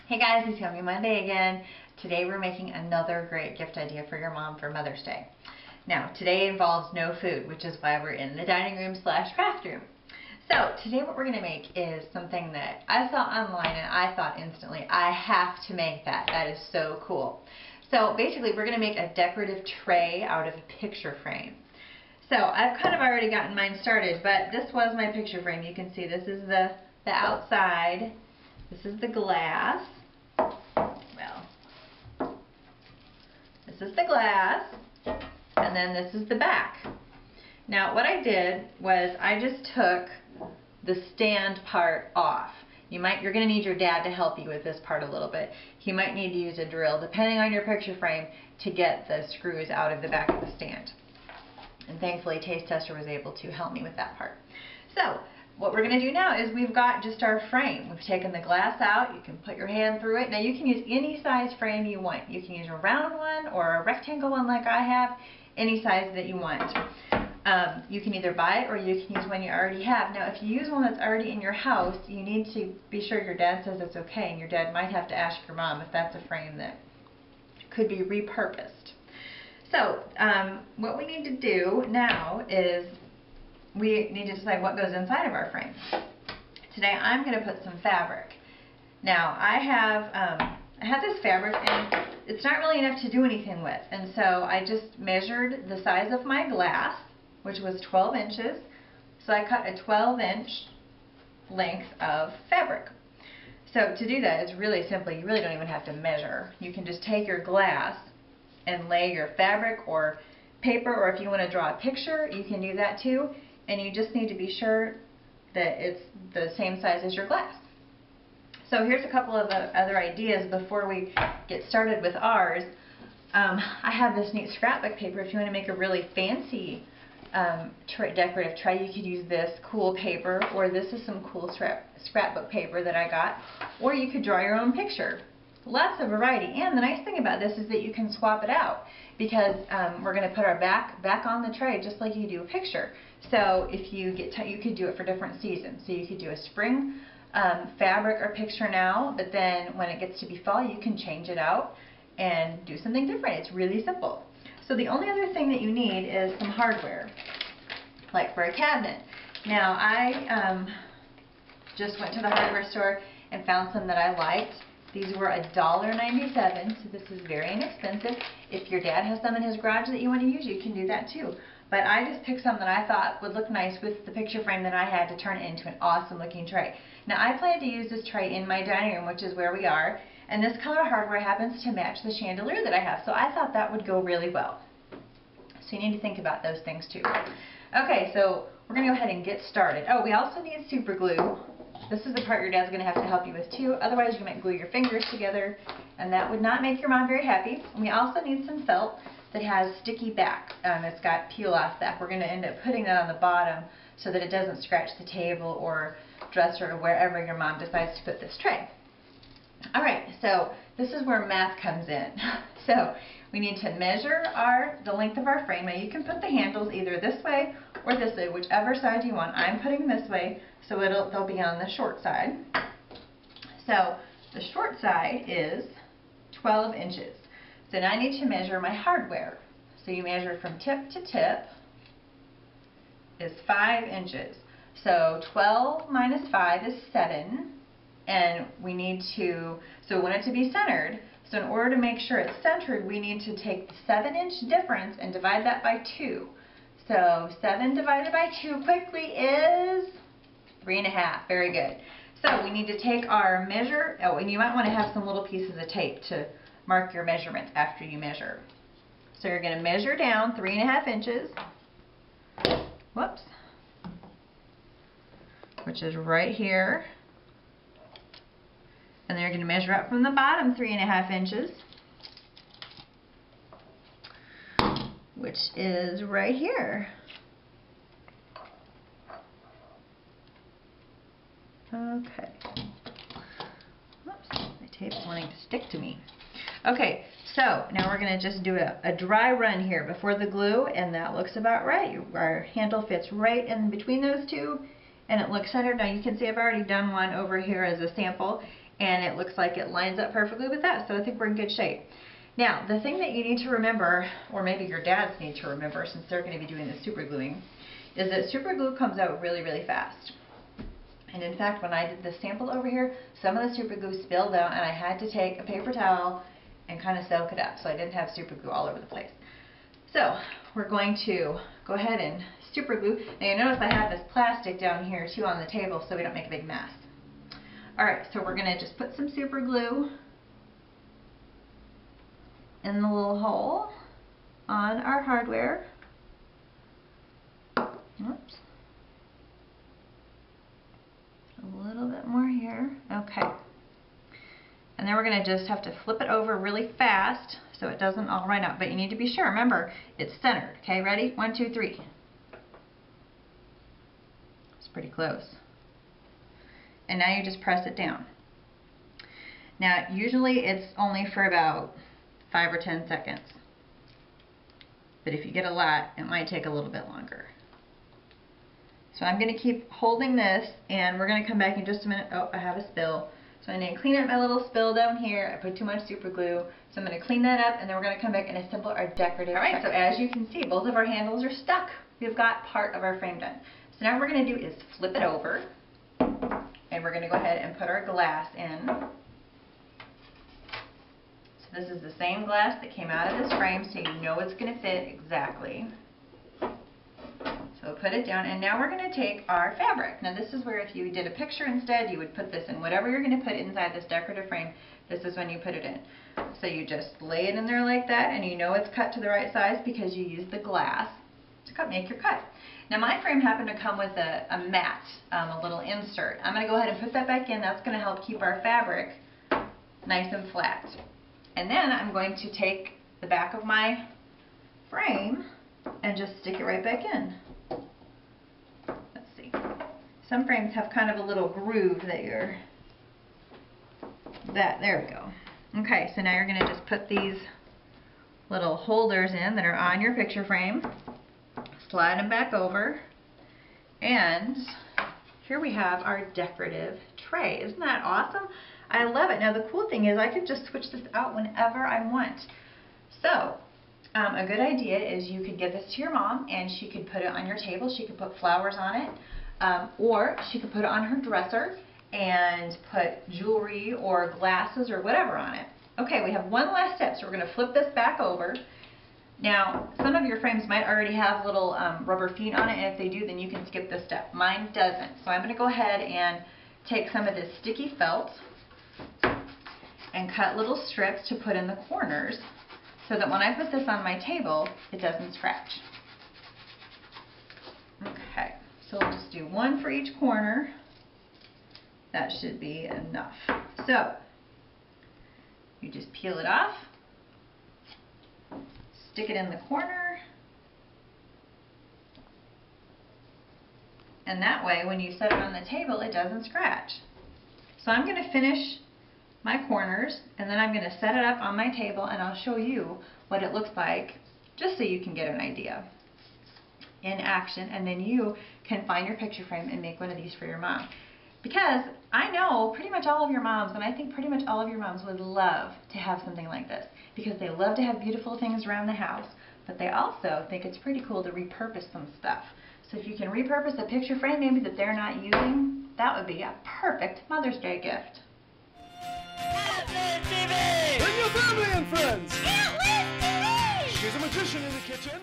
Hey guys, it's Yummy Monday again. Today we're making another great gift idea for your mom for Mother's Day. Now, today involves no food, which is why we're in the dining room / craft room. So, today what we're going to make is something that I saw online and I thought instantly, I have to make that. That is so cool. So, basically we're going to make a decorative tray out of a picture frame. So, I've kind of already gotten mine started, but this was my picture frame. You can see this is the outside. This is the glass. Well, this is the glass, and then this is the back. Now, what I did was I just took the stand part off. You're going to need your dad to help you with this part a little bit. He might need to use a drill, depending on your picture frame, to get the screws out of the back of the stand. And thankfully, Taste Tester was able to help me with that part. So, what we're going to do now is we've got just our frame. We've taken the glass out. You can put your hand through it. Now you can use any size frame you want. You can use a round one or a rectangle one like I have, any size that you want. You can either buy it or you can use one you already have. Now if you use one that's already in your house, you need to be sure your dad says it's okay, and your dad might have to ask your mom if that's a frame that could be repurposed. So what we need to do now is we need to decide what goes inside of our frame. Today I'm going to put some fabric. Now I have this fabric and it's not really enough to do anything with, and so I just measured the size of my glass, which was 12 inches. So I cut a 12-inch length of fabric. So to do that, it's really simple. You really don't even have to measure. You can just take your glass and lay your fabric or paper, or if you want to draw a picture, you can do that too. And you just need to be sure that it's the same size as your glass. So here's a couple of other ideas before we get started with ours. I have this neat scrapbook paper. If you want to make a really fancy decorative tray, you could use this cool paper, or this is some cool scrapbook paper that I got, or you could draw your own picture. Lots of variety, and the nice thing about this is that you can swap it out, because we're going to put our back on the tray just like you do a picture. So if you get you could do it for different seasons. So you could do a spring fabric or picture now, but then when it gets to be fall, you can change it out and do something different. It's really simple. So the only other thing that you need is some hardware, like for a cabinet. Now I just went to the hardware store and found some that I liked. These were $1.97, so this is very inexpensive. If your dad has some in his garage that you want to use, you can do that too. But I just picked some that I thought would look nice with the picture frame that I had to turn it into an awesome looking tray. Now I plan to use this tray in my dining room, which is where we are, and this color hardware happens to match the chandelier that I have, so I thought that would go really well. So you need to think about those things too. Okay, so we're going to go ahead and get started. Oh, we also need super glue. This is the part your dad's going to have to help you with too, otherwise you might glue your fingers together, and that would not make your mom very happy. And we also need some felt that has sticky back. It's got peel off back. We're going to end up putting that on the bottom so that it doesn't scratch the table or dresser or wherever your mom decides to put this tray. Alright, so this is where math comes in. So we need to measure the length of our frame. Now you can put the handles either this way or this way, whichever side you want. I'm putting this way, so they'll be on the short side. So the short side is 12 inches. So now I need to measure my hardware. So you measure from tip to tip is 5 inches. So 12 minus 5 is 7. And we need to, so we want it to be centered. So in order to make sure it's centered, we need to take the 7-inch difference and divide that by 2. So 7 divided by 2 quickly is 3.5. Very good. So we need to take our measure, and you might want to have some little pieces of tape to mark your measurements after you measure. So you're going to measure down 3.5 inches. Whoops. Which is right here. And then you're going to measure up from the bottom 3.5 inches, which is right here. Okay. Whoops, my tape's wanting to stick to me. Okay, so now we're going to just do a dry run here before the glue, and that looks about right. Our handle fits right in between those two, and it looks centered. Now you can see I've already done one over here as a sample, and it looks like it lines up perfectly with that, so I think we're in good shape. Now, the thing that you need to remember, or maybe your dads need to remember since they're going to be doing the super gluing, is that super glue comes out really, really fast. And in fact, when I did the sample over here, some of the super glue spilled out and I had to take a paper towel and kind of soak it up so I didn't have super glue all over the place. So we're going to go ahead and super glue. Now you notice I have this plastic down here too on the table so we don't make a big mess. Alright, so we're going to just put some super glue in the little hole on our hardware. Oops. A little bit more here. Okay. And then we're going to just have to flip it over really fast so it doesn't all run out. But you need to be sure. Remember, it's centered. Okay, ready? 1, 2, 3. It's pretty close. And now you just press it down. Now, usually it's only for about 5 or 10 seconds. But if you get a lot, it might take a little bit longer. So I'm going to keep holding this, and we're going to come back in just a minute. Oh, I have a spill. So I'm going to clean up my little spill down here. I put too much super glue. So I'm going to clean that up, and then we're going to come back and assemble our decorative. Alright, so as you can see, both of our handles are stuck. We've got part of our frame done. So now what we're going to do is flip it over, and we're going to go ahead and put our glass in. So this is the same glass that came out of this frame, so you know it's going to fit exactly. So put it down, and now we're going to take our fabric. Now this is where if you did a picture instead, you would put this in. Whatever you're going to put inside this decorative frame, this is when you put it in. So you just lay it in there like that, and you know it's cut to the right size because you use the glass to make your cut. Now my frame happened to come with a mat, a little insert. I'm going to go ahead and put that back in. That's going to help keep our fabric nice and flat. And then I'm going to take the back of my frame and just stick it right back in. Some frames have kind of a little groove that there we go. Okay, so now you're going to just put these little holders in that are on your picture frame, slide them back over, and here we have our decorative tray. Isn't that awesome? I love it. Now the cool thing is I could just switch this out whenever I want. So a good idea is you could give this to your mom and she could put it on your table. She could put flowers on it. Or she could put it on her dresser and put jewelry or glasses or whatever on it. Okay, we have one last step, so we're going to flip this back over. Now, some of your frames might already have little rubber feet on it, and if they do, then you can skip this step. Mine doesn't, so I'm going to go ahead and take some of this sticky felt and cut little strips to put in the corners so that when I put this on my table, it doesn't scratch. Okay. So we'll just do one for each corner. That should be enough. So you just peel it off, stick it in the corner, and that way when you set it on the table it doesn't scratch. So I'm going to finish my corners and then I'm going to set it up on my table and I'll show you what it looks like just so you can get an idea in action, and then you can find your picture frame and make one of these for your mom. Because I know pretty much all of your moms, and I think pretty much all of your moms would love to have something like this because they love to have beautiful things around the house, but they also think it's pretty cool to repurpose some stuff. So if you can repurpose a picture frame maybe that they're not using, that would be a perfect Mother's Day gift. Bring your family and friends! Can't live TV! She's a magician in the kitchen.